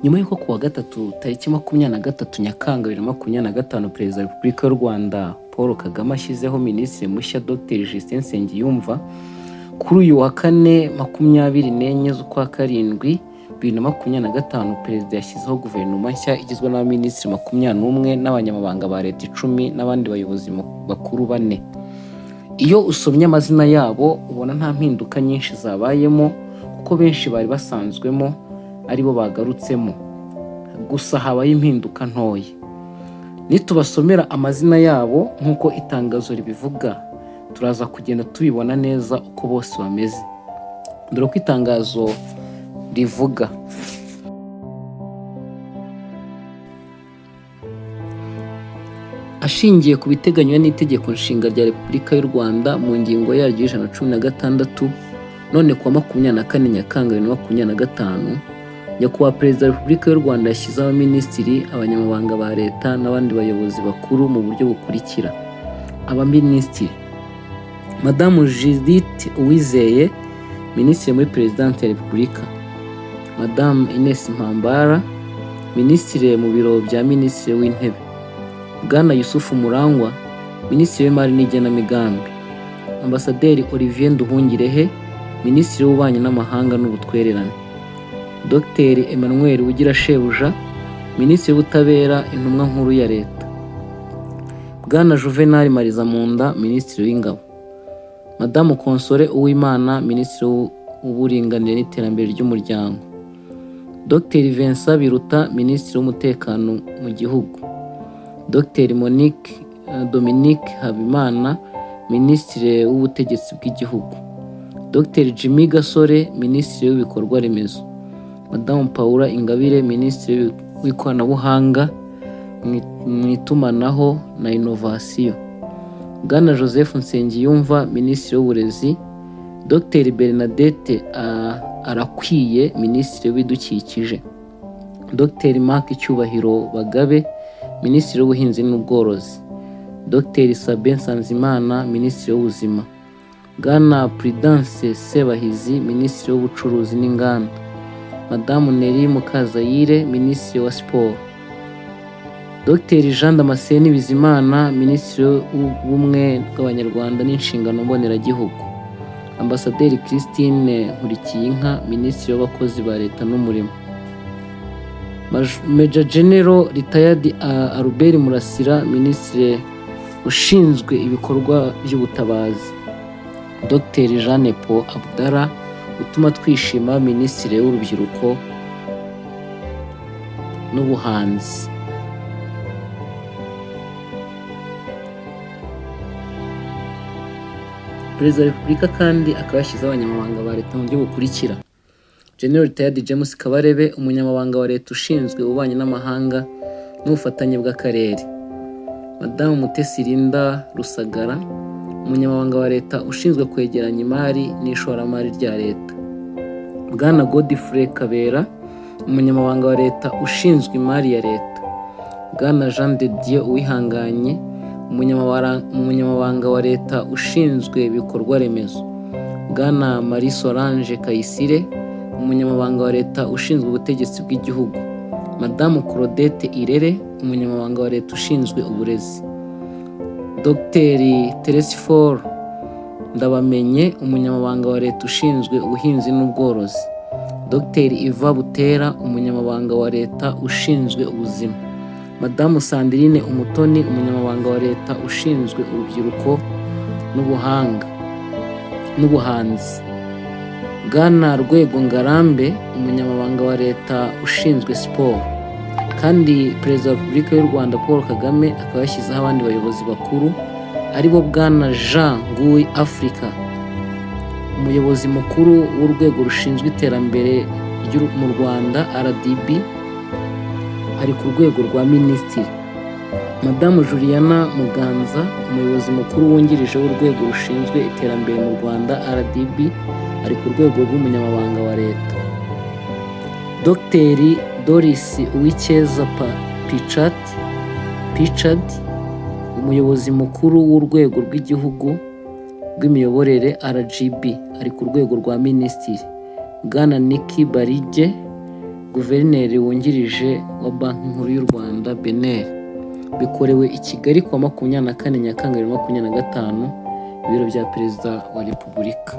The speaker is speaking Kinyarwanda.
Nyuma y'uko kuwa gatatu tariki 23 Nyakanga 2025 Perezida wa Repubulika y'u Rwanda Paul Kagame ashyizeho Minisitiri mushya Dr Justin Nsengiyumva, kuri uyu wa kane 24 z'ukwa karindwi 2025 Perezida yashyizeho guverinoma nshya igizwe n'abaminisitiri 21 n'abanyamabanga ba leta 10 n'abandi bayobozi bakuru 4. Iyo usomye amazina yabo ubona nta mpinduka nyinshi zabayemo kuko benshi bari basanzwemo aribo bagarutsemo, gusa habaye impinduka ntoya. Nitubasomera amazina yabo nk'uko itangazo ribivuga, turaza kugenda tubibona neza uko bose bameze. Dore ko itangazo rivuga: ashingiye ku biteganywa n'itegeko nshinga rya Repubulika y'u Rwanda mu ngingo yaryo y'116, none kuwa 24 Nyakanga 2025 Nyakubahwa Perezida wa Repubulika y'u Rwanda yashyizeho abaminisitiri, abanyamabanga ba leta n'abandi bayobozi bakuru mu buryo bukurikira. Abaminisitiri: Madamu Judith Uwizeye, Minisitiri muri Perezidansi ya Repubulika. Madamu Ines Mpambara, Minisitiri mu biro bya Minisitiri w'Intebe. Bwana Yusufu Murangwa, Minisitiri w'Imari n'Igenamigambi. Ambasaderi Olivier Nduhungirehe, Minisitiri w'Ububanyi n'Amahanga n'Ubutwererane. Dr Emmanuel Ugirashebuja, Minisitiri w'Ubutabera, Intumwa Nkuru ya Leta. Bwana Juvenal Marizamunda, Minisitiri w'Ingabo. Madamu Console Uwimana, Minisitiri w'Uburinganire n'Iterambere ry'Umuryango. Dr Vincent Biruta, Minisitiri w'Umutekano mu Gihugu. Dr Dominique Habimana, Minisitiri w'Ubutegetsi bw'Igihugu. Dr Jimmy Gasore, Minisitiri w'Ibikorwa Remezo. Madamu Paula Ingabire, Minisitiri w'Ikoranabuhanga mu Itumanaho na Innovation. Bwana Joseph Nsengiyumva, Minisitiri w'Uburezi. Dr Bernadette Arakwiye, Minisitiri w'Ibidukikije. Dr Mark Cyubahiro Bagabe, Minisitiri w'Ubuhinzi n'Ubworozi. Dr Sabin Nsanzimana, Minisitiri w'Ubuzima. Bwana Prudence Sebahizi, Minisitiri w'Ubucuruzi n'Inganda. Madamu Neri Mukazayire, Minisitiri wa Siporo. Dr Jean Damascene Bizimana, Minisitiri w'Ubumwe bw'Abanyarwanda n'Inshingano Mboneragihugu. Ambasaderi Christine Nkurikiyinka, Minisitiri w'Abakozi ba Leta n'Umurimo. Major General Retired Albert Murasira, Minisitiri ushinzwe ibikorwa by'ubutabazi. Dr Jeanne Paul Abdallah Utuma Twishima, Minisitiri w'Urubyiruko n'Ubuhanzi. Perezida wa Repubulika kandi akaba yashyizeho abanyamabanga ba leta mu buryo bukurikira: General Retired James Kabarebe, umunyamabanga wa leta ushinzwe ububanyi n'amahanga n'ubufatanye bw'akarere. Madamu Mutesi Linda Rusagara, umunyamabanga wa leta ushinzwe kwegeranya imari n'ishoramari rya leta. Bwana Godfrey Kabera, umunyamabanga wa leta ushinzwe imari ya leta. Bwana Jean de Dieu Uwihanganye, umunyamabanga wa leta ushinzwe ibikorwa remezo. Bwana Marie Solange Kayisire, umunyamabanga wa leta ushinzwe ubutegetsi bw'igihugu. Madamu Claudette Irere, umunyamabanga wa leta ushinzwe uburezi. Dr Teresphore Ndabamenye, umunyamabanga wa leta ushinzwe ubuhinzi n'ubworozi. Dr Iva Butera, umunyamabanga wa leta ushinzwe ubuzima. Madamu Sandrine Umutoni, umunyamabanga wa leta ushinzwe urubyiruko n'ubuhanzi. Bwana Rwego Ngarambe, umunyamabanga wa leta ushinzwe siporo. Kandi Perezida wa Repubulika y'u Rwanda Paul Kagame akaba yashyizeho abandi bayobozi bakuru, aribo Bwana Jean Ngui Africa, umuyobozi mukuru w'urwego rushinzwe iterambere mu Rwanda RDB, ari ku rwego rwa minisitiri. Madamu Juliana Muganza, umuyobozi mukuru wungirije w'urwego rushinzwe iterambere mu Rwanda RDB, ari ku rwego rw'umunyamabanga wa leta. Dr Doris Uwicyeza Pichard, umuyobozi mukuru w'urwego rw'igihugu rw'imiyoborere RGB, ari ku rwego rwa minisitiri. Bwana Nikki Barije, Guverineri wungirije wa Banki Nkuru y'u Rwanda BNR. Bikorewe i Kigali kuwa 24 Nyakanga 2025, ibiro bya Perezida wa Repubulika.